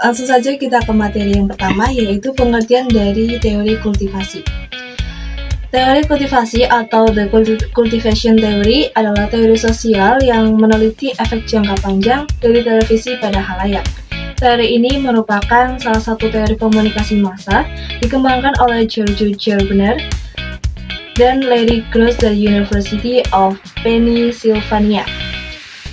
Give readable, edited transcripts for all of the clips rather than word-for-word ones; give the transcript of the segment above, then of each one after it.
Langsung saja kita ke materi yang pertama, yaitu pengertian dari teori kultivasi. Teori kultivasi atau The Cultivation Theory adalah teori sosial yang meneliti efek jangka panjang dari televisi pada halayak. Teori ini merupakan salah satu teori komunikasi massa dikembangkan oleh George Gerbner dan Larry Gross dari University of Pennsylvania.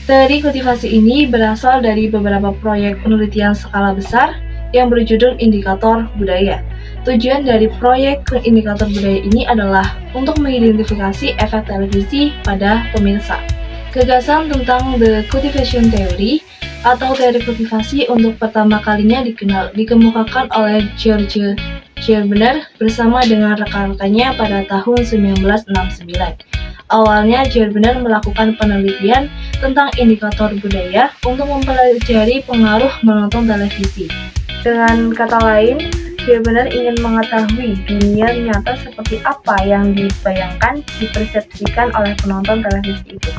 Teori kultivasi ini berasal dari beberapa proyek penelitian skala besar yang berjudul indikator budaya. Tujuan dari proyek indikator budaya ini adalah untuk mengidentifikasi efek televisi pada pemirsa. Gagasan tentang The Cultivation Theory atau teori kultivasi untuk pertama kalinya dikemukakan oleh George Gerbner bersama dengan rekan-rekannya pada tahun 1969. Awalnya, Gerbner melakukan penelitian tentang indikator budaya untuk mempelajari pengaruh menonton televisi. Dengan kata lain, Gerbner ingin mengetahui dunia nyata seperti apa yang dibayangkan, dipersepsikan oleh penonton televisi itu.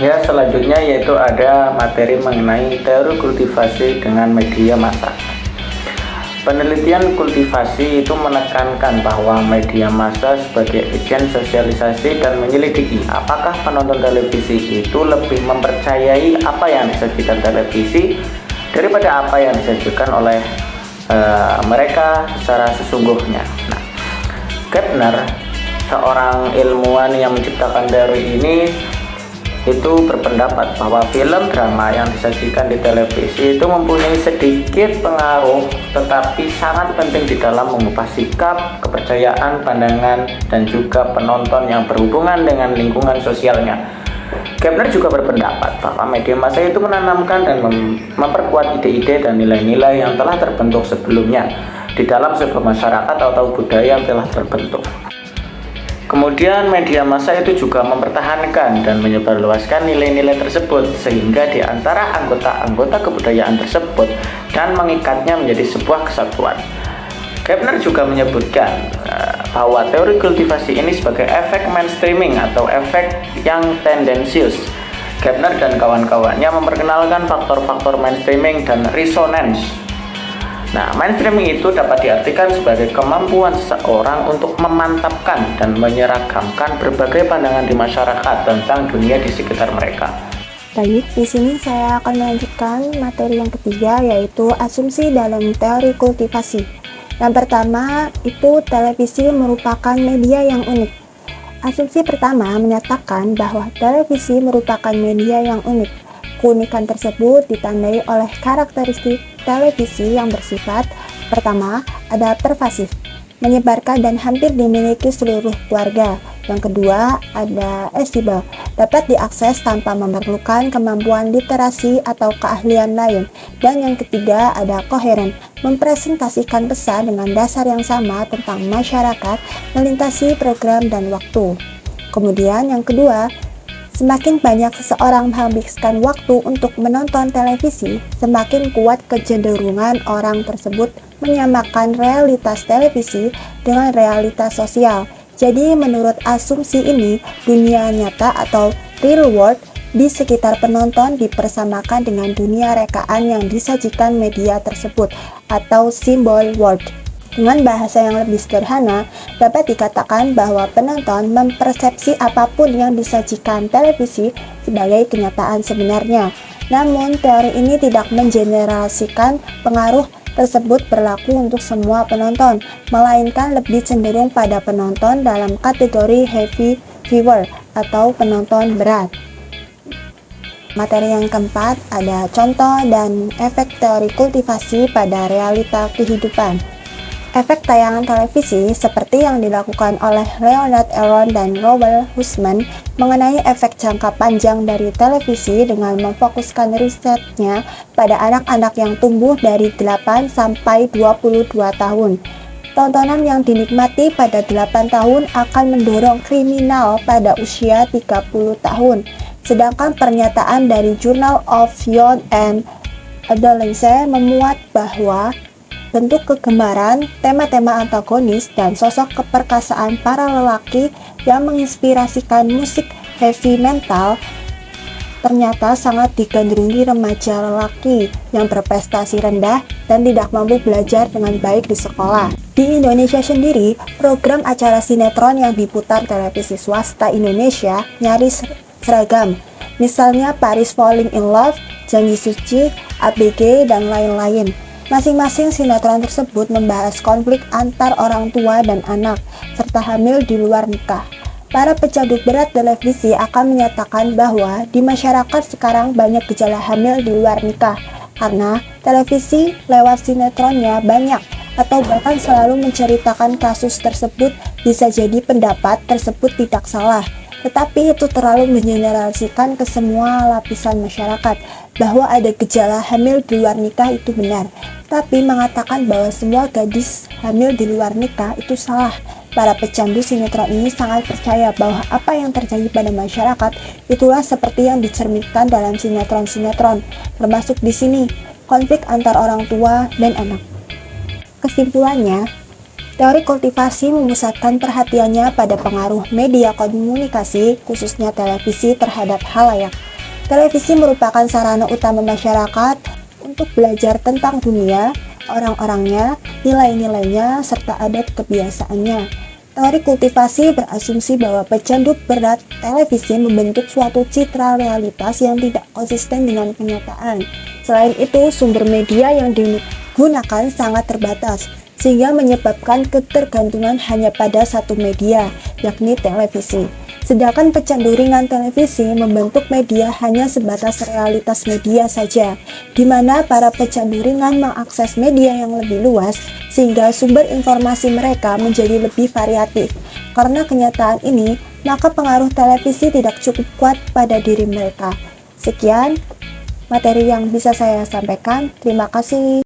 Ya, selanjutnya yaitu ada materi mengenai teori kultivasi dengan media massa. Penelitian kultivasi itu menekankan bahwa media massa sebagai agen sosialisasi dan menyelidiki apakah penonton televisi itu lebih mempercayai apa yang disajikan televisi daripada apa yang disajikan oleh mereka secara sesungguhnya. Nah, Gerbner, seorang ilmuwan yang menciptakan teori ini, itu berpendapat bahwa film drama yang disajikan di televisi itu mempunyai sedikit pengaruh tetapi sangat penting di dalam mengubah sikap, kepercayaan, pandangan, dan juga penonton yang berhubungan dengan lingkungan sosialnya. Gerbner juga berpendapat bahwa media massa itu menanamkan dan memperkuat ide-ide dan nilai-nilai yang telah terbentuk sebelumnya di dalam sebuah masyarakat atau budaya yang telah terbentuk. Kemudian media massa itu juga mempertahankan dan menyebarluaskan nilai-nilai tersebut sehingga di antara anggota-anggota kebudayaan tersebut dan mengikatnya menjadi sebuah kesatuan. Gerbner juga menyebutkan bahwa teori kultivasi ini sebagai efek mainstreaming atau efek yang tendensius. Gerbner dan kawan-kawannya memperkenalkan faktor-faktor mainstreaming dan resonance. Nah, mainstreaming itu dapat diartikan sebagai kemampuan seseorang untuk memantapkan dan menyeragamkan berbagai pandangan di masyarakat tentang dunia di sekitar mereka. Baik, di sini saya akan melanjutkan materi yang ketiga, yaitu asumsi dalam teori kultivasi. Yang pertama, itu televisi merupakan media yang unik. Asumsi pertama menyatakan bahwa televisi merupakan media yang unik. Keunikan tersebut ditandai oleh karakteristik televisi yang bersifat pertama, ada pervasif, menyebarkan dan hampir dimiliki seluruh keluarga. Yang kedua, ada accessible, dapat diakses tanpa memerlukan kemampuan literasi atau keahlian lain. Dan yang ketiga, ada koheren, mempresentasikan pesan dengan dasar yang sama tentang masyarakat, melintasi program dan waktu. Kemudian yang kedua, semakin banyak seseorang menghabiskan waktu untuk menonton televisi, semakin kuat kecenderungan orang tersebut menyamakan realitas televisi dengan realitas sosial. Jadi menurut asumsi ini, dunia nyata atau real world di sekitar penonton dipersamakan dengan dunia rekaan yang disajikan media tersebut atau symbol world. Dengan bahasa yang lebih sederhana, dapat dikatakan bahwa penonton mempersepsi apapun yang disajikan televisi sebagai kenyataan sebenarnya. Namun, teori ini tidak mengeneralisasikan pengaruh tersebut berlaku untuk semua penonton, melainkan lebih cenderung pada penonton dalam kategori heavy viewer atau penonton berat. Materi yang keempat ada contoh dan efek teori kultivasi pada realita kehidupan. Efek tayangan televisi seperti yang dilakukan oleh Leonard Aron dan Robert Husman mengenai efek jangka panjang dari televisi dengan memfokuskan risetnya pada anak-anak yang tumbuh dari 8 sampai 22 tahun. Tontonan yang dinikmati pada 8 tahun akan mendorong kriminal pada usia 30 tahun. Sedangkan pernyataan dari Journal of Young and Adolescent memuat bahwa bentuk kegemaran, tema-tema antagonis, dan sosok keperkasaan para lelaki yang menginspirasikan musik heavy metal ternyata sangat digandrungi remaja lelaki yang berprestasi rendah dan tidak mampu belajar dengan baik di sekolah. Di Indonesia sendiri, program acara sinetron yang diputar televisi swasta Indonesia nyaris seragam. Misalnya Paris Falling in Love, Janji Suci, ABG, dan lain-lain. Masing-masing sinetron tersebut membahas konflik antar orang tua dan anak, serta hamil di luar nikah. Para pecandu berat televisi akan menyatakan bahwa di masyarakat sekarang banyak gejala hamil di luar nikah karena televisi lewat sinetronnya banyak atau bahkan selalu menceritakan kasus tersebut. Bisa jadi pendapat tersebut tidak salah, tetapi itu terlalu mengeneralisasikan ke semua lapisan masyarakat bahwa ada gejala hamil di luar nikah itu benar, tapi mengatakan bahwa semua gadis hamil di luar nikah itu salah. Para pecandu sinetron ini sangat percaya bahwa apa yang terjadi pada masyarakat itulah seperti yang dicerminkan dalam sinetron-sinetron, termasuk di sini konflik antar orang tua dan anak. Kesimpulannya, teori kultivasi memusatkan perhatiannya pada pengaruh media komunikasi, khususnya televisi terhadap khalayak. Televisi merupakan sarana utama masyarakat untuk belajar tentang dunia, orang-orangnya, nilai-nilainya, serta adat kebiasaannya. Teori kultivasi berasumsi bahwa pecandu berat televisi membentuk suatu citra realitas yang tidak konsisten dengan kenyataan. Selain itu, sumber media yang digunakan sangat terbatas, sehingga menyebabkan ketergantungan hanya pada satu media, yakni televisi. Sedangkan pecandu ringan televisi membentuk media hanya sebatas realitas media saja, di mana para pecandu ringan mengakses media yang lebih luas, sehingga sumber informasi mereka menjadi lebih variatif. Karena kenyataan ini, maka pengaruh televisi tidak cukup kuat pada diri mereka. Sekian materi yang bisa saya sampaikan. Terima kasih.